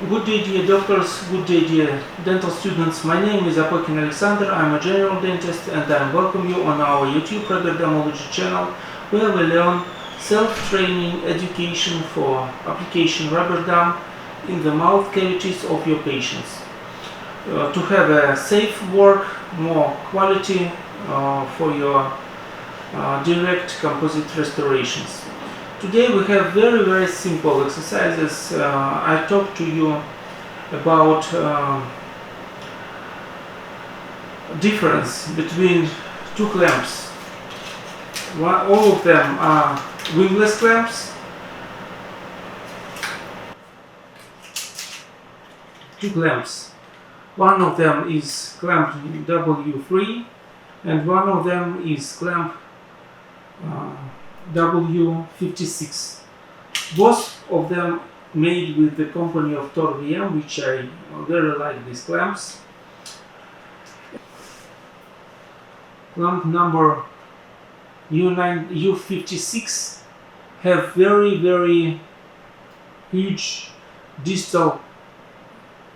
Good day, dear doctors, good day, dear dental students. My name is Apokin Alexander. I'm a general dentist and I welcome you on our YouTube Rubberdamology channel, where we learn self-training education for application rubber dam in the mouth cavities of your patients. To have a safe work, more quality for your direct composite restorations. Today we have very simple exercises. I talk to you about difference between two clamps. All of them are wingless clamps. Two clamps. One of them is clamp W3 and one of them is clamp W56. Both of them made with the company of VM, which I very like these clamps. Clamp number U56 have very huge distal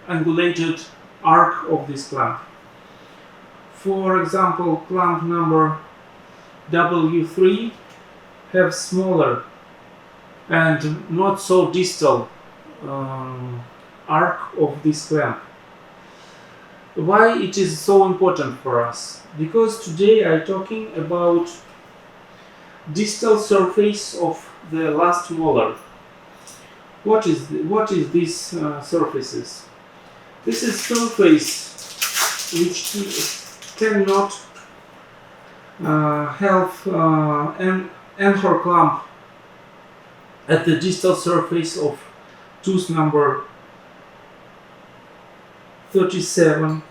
angulated arc of this clamp. For example, clamp number W3 have smaller and not so distal arc of this clamp. Why it is so important for us? Because today I'm talking about distal surface of the last molar. What is these surfaces? This is surface which cannot have an anchor clamp at the distal surface of tooth number 37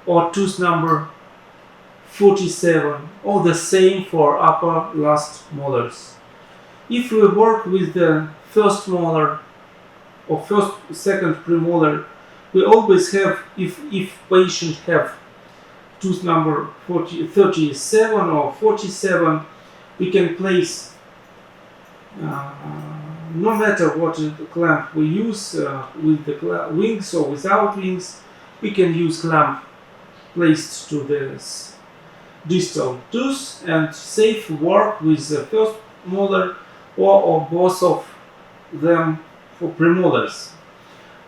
or tooth number 47, or the same for upper last molars. If we work with the first molar or second premolar, we always have, if patient have tooth number 37 or 47, we can place, no matter what clamp we use, with the wings or without wings, we can use clamp placed to this distal tooth and safe work with the first molar or both of them for premolars.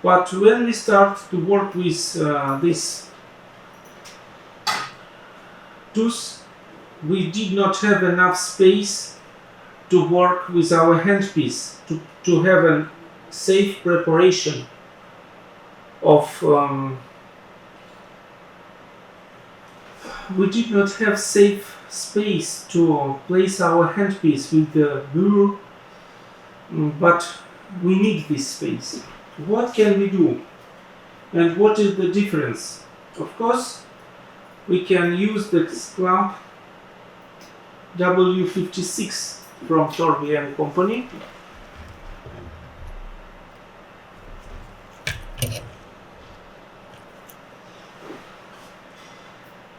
But when we start to work with this tooth, we did not have enough space to work with our handpiece, to have a safe preparation of we did not have safe space to place our handpiece with the burr, but we need this space. What can we do? And what is the difference? Of course, we can use the clamp W56 from VM company.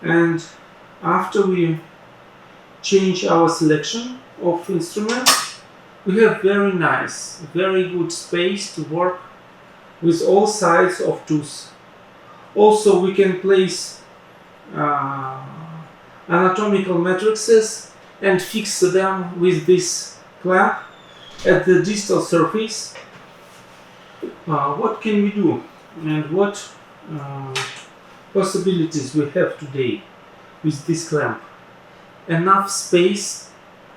And after we change our selection of instruments, we have very nice, very good space to work with all sides of tooth. Also, we can place anatomical matrices and fix them with this clamp at the distal surface. What can we do, and what possibilities we have today with this clamp? Enough space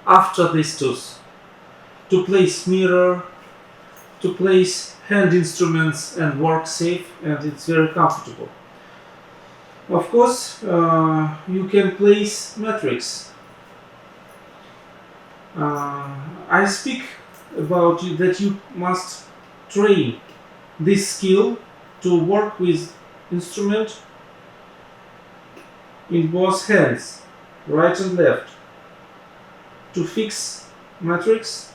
after this tooth to place mirror, to place hand instruments and work safe, and it's very comfortable. Of course, you can place matrix. I speak about that you must train this skill to work with instrument in both hands, right and left, to fix matrix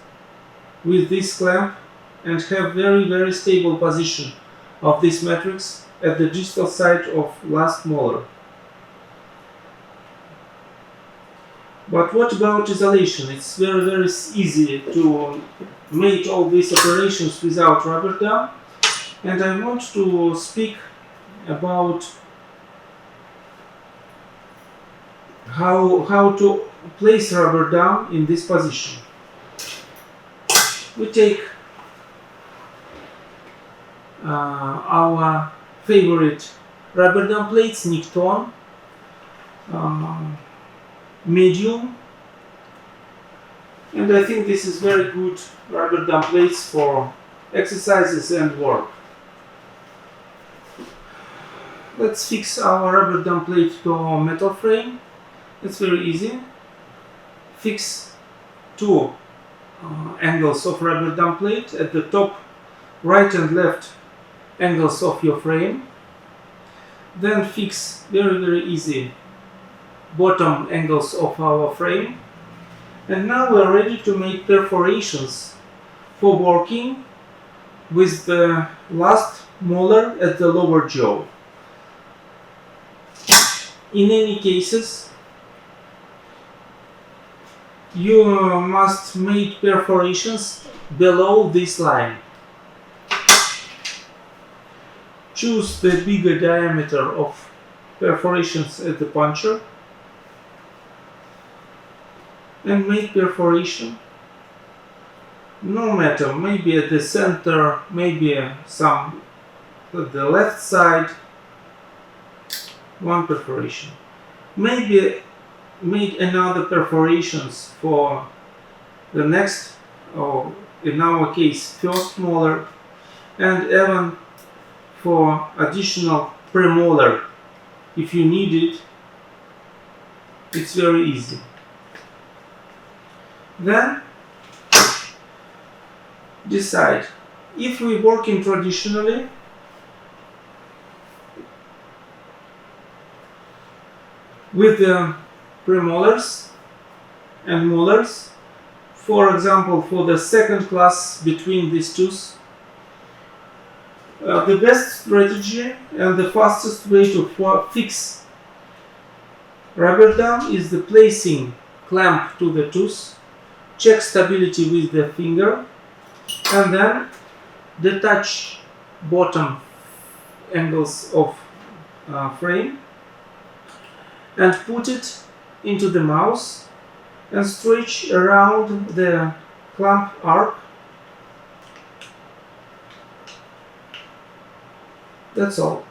with this clamp and have very stable position of this matrix at the distal side of last molar. But what about isolation? It's very easy to make all these operations without rubber dam. And I want to speak about how to place rubber dam in this position. We take our favorite rubber dam plates, Nicton, medium, and I think this is very good rubber dam plates for exercises and work. Let's fix our rubber dam plate to a metal frame. It's very easy. Fix two angles of rubber dam plate at the top right and left angles of your frame. Then fix very easy bottom angles of our frame. And now we are ready to make perforations for working with the last molar at the lower jaw. In any cases, you must make perforations below this line. Choose the bigger diameter of perforations at the puncture and make perforation, no matter, maybe at the center, maybe some at the left side, one perforation. Maybe make another perforations for the next, or in our case, first molar, and even for additional premolar if you need it. It's very easy. Then decide if we working traditionally with the premolars and molars, for example, for the second class between these two, the best strategy and the fastest way to fix rubber dam is the placing clamp to the tooth, check stability with the finger, and then detach bottom angles of frame and put it into the mouth and stretch around the clamp arc. That's all.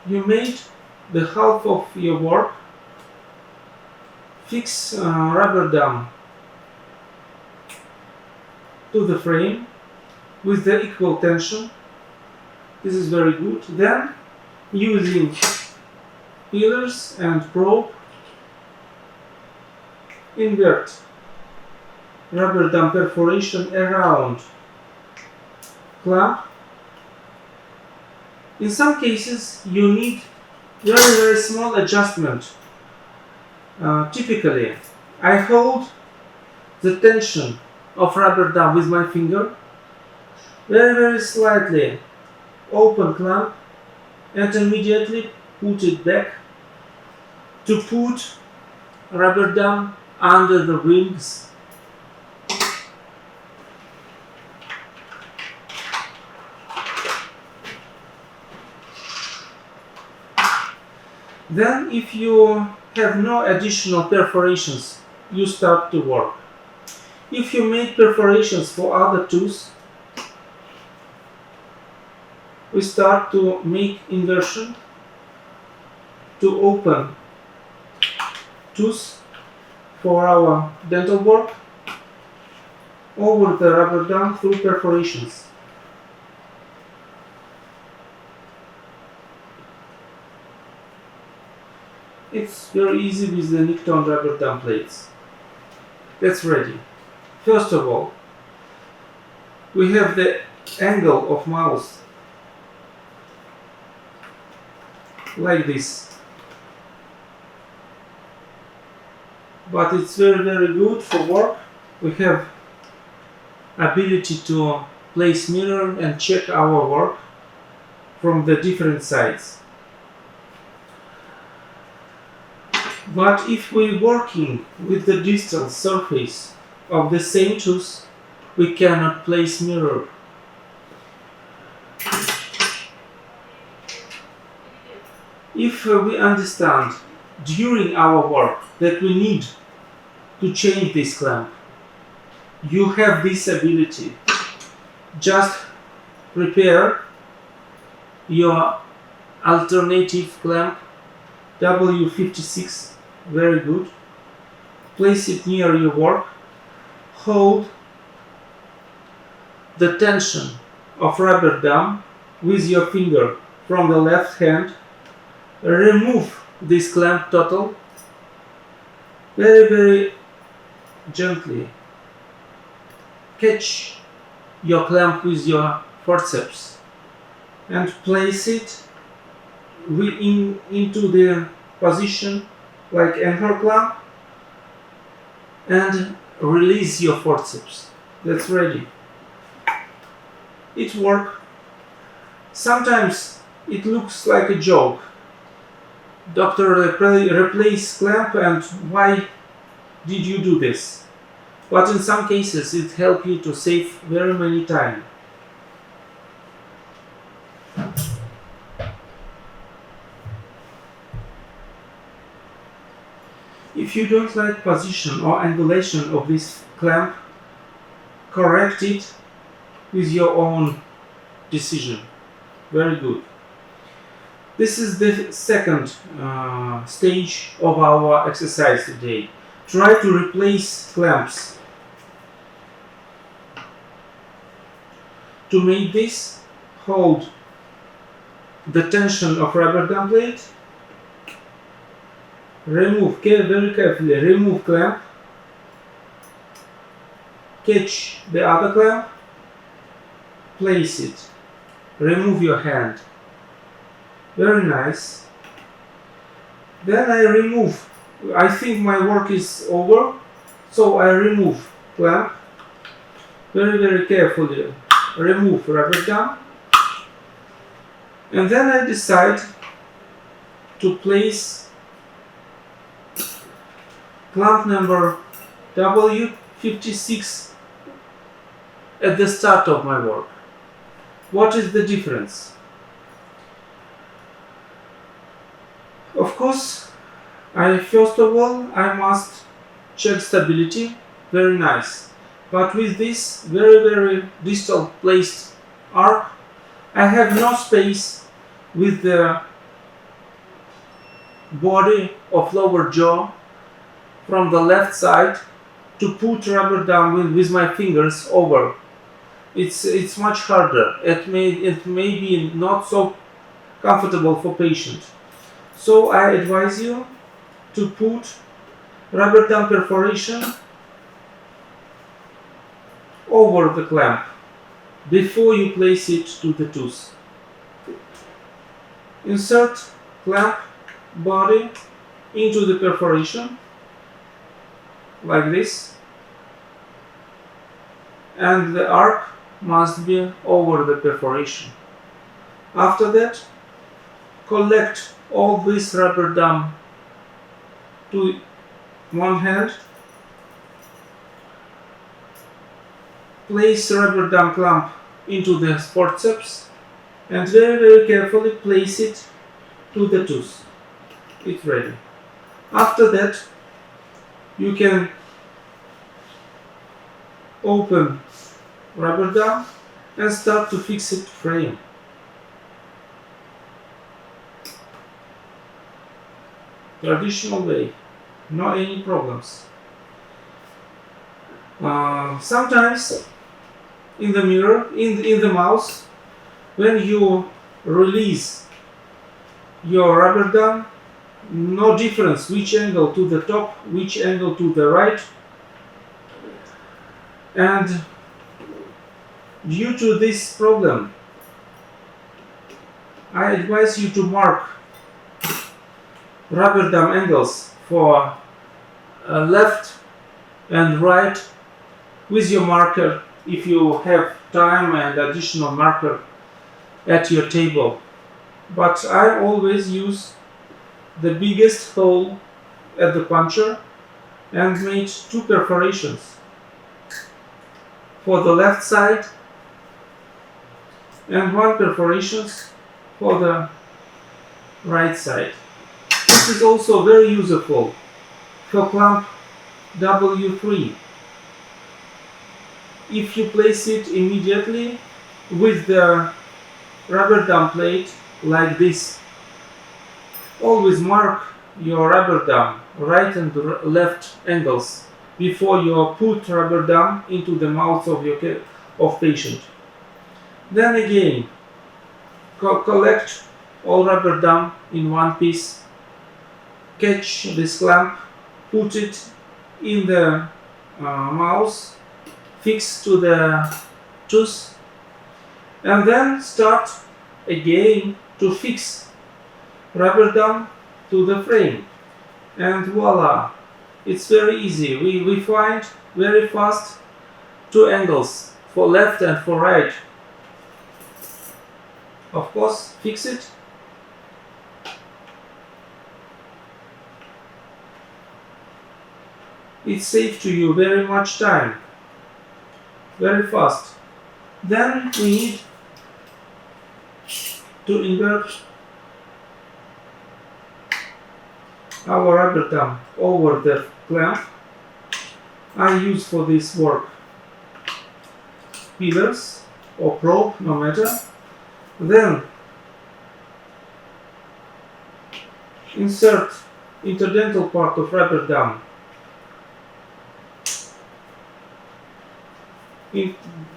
You made the half of your work. Fix rubber dam to the frame with the equal tension. This is very good. Then, using pillars and probe, invert rubber dam perforation around clamp. In some cases, you need very small adjustment. Typically, I hold the tension of rubber dam with my finger, very slightly open clamp, and immediately put it back to put rubber dam under the wings. Then, if you have no additional perforations, you start to work. If you make perforations for other tooths, we start to make inversion to open tooth for our dental work over the rubber dam through perforations. It's very easy with the Nicton rubber dam plates. That's ready. First of all, we have the angle of mouth like this. But it's very good for work. We have ability to place mirror and check our work from the different sides. But if we're working with the distal surface of the same tooth, we cannot place mirror. If we understand during our work that we need to change this clamp, you have this ability. Just prepare your alternative clamp W56, very good. Place it near your work. Hold the tension of rubber dam with your finger from the left hand. Remove this clamp total very gently. Catch your clamp with your forceps and place it into the position like anchor clamp and release your forceps. That's ready. It works. Sometimes it looks like a joke. Doctor replace clamp, and why did you do this? But in some cases it helps you to save very many time. If you don't like position or angulation of this clamp, correct it with your own decision. Very good. This is the second stage of our exercise today. Try to replace clamps. To make this, hold the tension of rubber dam plate. Remove, very carefully, remove clamp. Catch the other clamp. Place it. Remove your hand. Very nice. Then I remove. I think my work is over, so I remove clamp. Very carefully remove rubber dam. And then I decide to place clamp number W56 at the start of my work. What is the difference? Of course, first of all, I must check stability. Very nice. But with this very distal placed arc, I have no space with the body of lower jaw from the left side to put rubber dam with my fingers over. It's much harder. It may be not so comfortable for patient. So I advise you to put rubber dam perforation over the clamp before you place it to the tooth. Insert clamp body into the perforation like this, and the arc must be over the perforation. After that, collect all this rubber dam to one hand. Place rubber dam clamp into the forceps and very carefully place it to the tooth. It's ready. After that, you can open rubber dam and start to fix it frame. Traditional way, no any problems. Sometimes in the mirror, in the mouse, when you release your rubber dam, no difference which angle to the top, which angle to the right, and due to this problem, I advise you to mark rubber dam angles for left and right with your marker if you have time and additional marker at your table. But I always use the biggest hole at the puncture and made 2 perforations for the left side and 1 perforation for the right side. This is also very useful for clamp W3. If you place it immediately with the rubber dam plate like this, always mark your rubber dam right and left angles before you put rubber dam into the mouth of patient. Then again, collect all rubber dam in one piece, catch this clamp, put it in the mouth, fix to the tooth, and then start again to fix rubber dam to the frame, and voila, it's very easy. We find very fast two angles for left and for right. Of course, fix it. It saves to you very much time, very fast. Then we need to invert our rubber dam over the clamp. I use for this work pillars or probe, no matter. Then insert interdental part of rubber dam in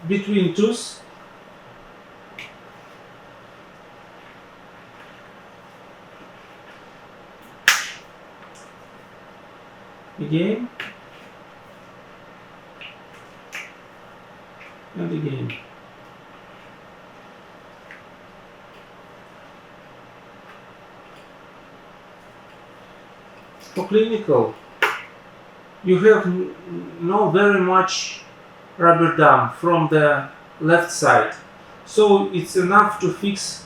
between tooths. Again and again. For clinical, you have no very much rubber dam from the left side, so it's enough to fix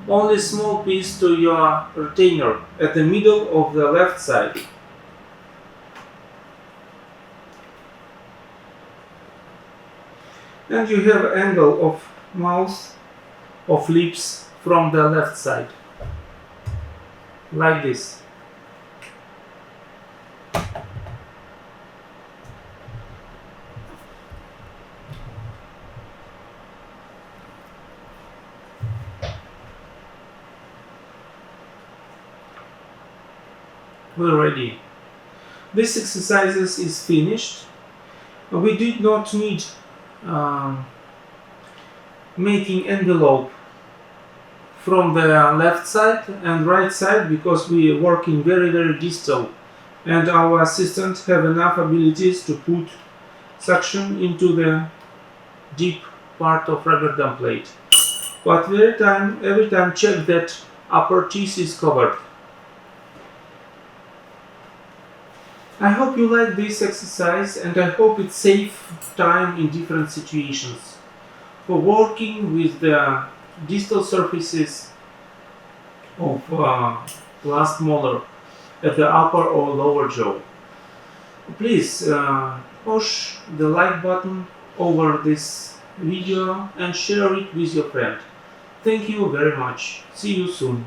only small piece to your retainer at the middle of the left side. And you have angle of mouth, of lips from the left side, like this. We're ready. This exercises is finished. We did not need making envelope from the left side and right side, because we are working very distal, and our assistant have enough abilities to put suction into the deep part of rubber dam plate. But every time check that upper teeth is covered. I hope you like this exercise, and I hope it saves time in different situations for working with the distal surfaces of last molar at the upper or lower jaw. Please push the like button over this video and share it with your friend. Thank you very much. See you soon.